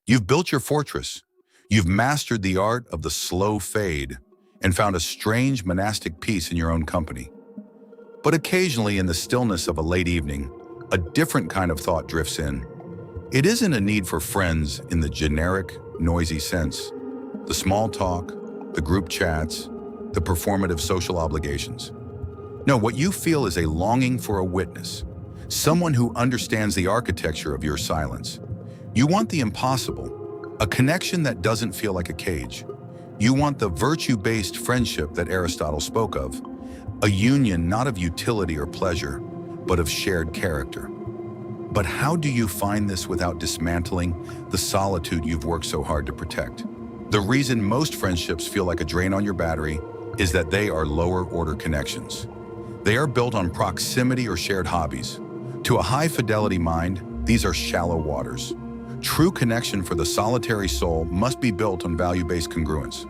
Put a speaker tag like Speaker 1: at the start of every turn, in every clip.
Speaker 1: You've built your fortress. You've mastered the art of the slow fade and found a strange monastic peace in your own company. But occasionally in the stillness of a late evening, a different kind of thought drifts in. It isn't a need for friends in the generic, noisy sense. The small talk, the group chats, the performative social obligations. No, what you feel is a longing for a witness, someone who understands the architecture of your silence. You want the impossible, a connection that doesn't feel like a cage. You want the virtue-based friendship that Aristotle spoke of, a union not of utility or pleasure, but of shared character. But how do you find this without dismantling the solitude you've worked so hard to protect? The reason most friendships feel like a drain on your battery is that they are lower-order connections. They are built on proximity or shared hobbies. To a high-fidelity mind, these are shallow waters. True connection for the solitary soul must be built on value-based congruence.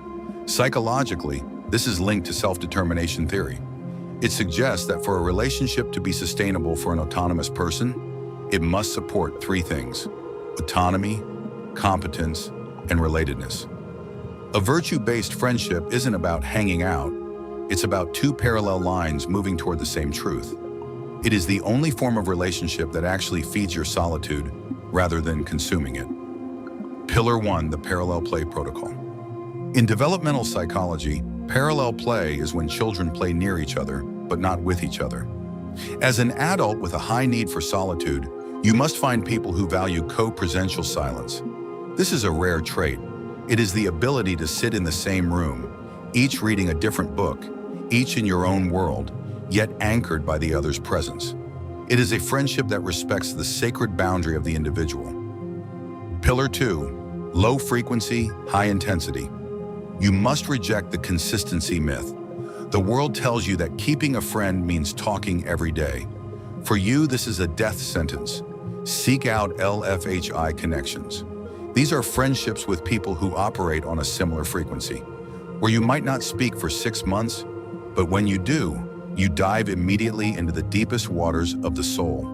Speaker 1: Psychologically, this is linked to self-determination theory. It suggests that for a relationship to be sustainable for an autonomous person, it must support three things: autonomy, competence, and relatedness. A virtue-based friendship isn't about hanging out. It's about two parallel lines moving toward the same truth. It is the only form of relationship that actually feeds your solitude rather than consuming it. Pillar 1, the parallel play protocol. In developmental psychology, parallel play is when children play near each other, but not with each other. As an adult with a high need for solitude, you must find people who value co-presential silence. This is a rare trait. It is the ability to sit in the same room, each reading a different book, each in your own world, yet anchored by the other's presence. It is a friendship that respects the sacred boundary of the individual. Pillar 2, low frequency, high intensity. You must reject the consistency myth. The world tells you that keeping a friend means talking every day. For you, this is a death sentence. Seek out LFHI connections. These are friendships with people who operate on a similar frequency, where you might not speak for 6 months, but when you do, you dive immediately into the deepest waters of the soul.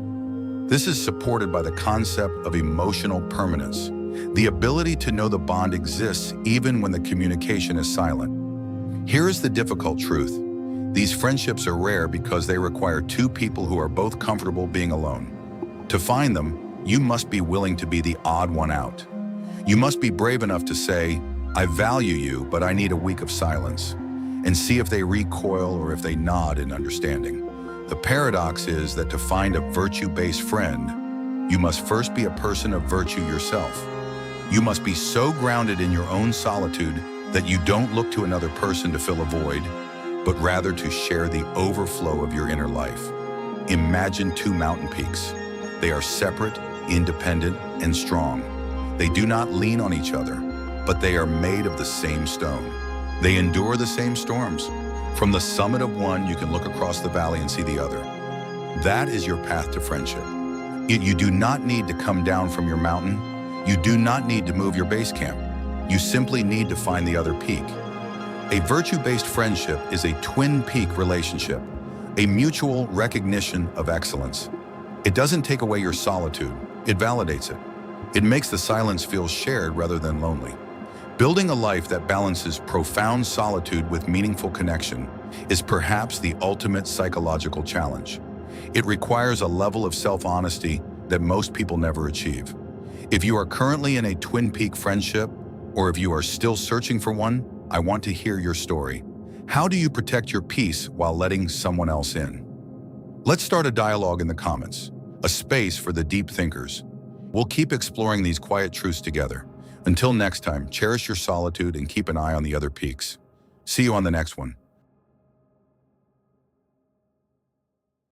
Speaker 1: This is supported by the concept of emotional permanence, the ability to know the bond exists even when the communication is silent. Here is the difficult truth. These friendships are rare because they require two people who are both comfortable being alone. To find them, you must be willing to be the odd one out. You must be brave enough to say, "I value you, but I need a week of silence," and see if they recoil or if they nod in understanding. The paradox is that to find a virtue-based friend, you must first be a person of virtue yourself. You must be so grounded in your own solitude that you don't look to another person to fill a void, but rather to share the overflow of your inner life. Imagine two mountain peaks. They are separate, independent, and strong. They do not lean on each other, but they are made of the same stone. They endure the same storms. From the summit of one, you can look across the valley and see the other. That is your path to friendship. You do not need to come down from your mountain. You do not need to move your base camp. You simply need to find the other peak. A virtue-based friendship is a twin peak relationship, a mutual recognition of excellence. It doesn't take away your solitude, it validates it. It makes the silence feel shared rather than lonely. Building a life that balances profound solitude with meaningful connection is perhaps the ultimate psychological challenge. It requires a level of self-honesty that most people never achieve. If you are currently in a twin peak friendship, or if you are still searching for one, I want to hear your story. How do you protect your peace while letting someone else in? Let's start a dialogue in the comments, a space for the deep thinkers. We'll keep exploring these quiet truths together. Until next time, cherish your solitude and keep an eye on the other peaks. See you on the next one.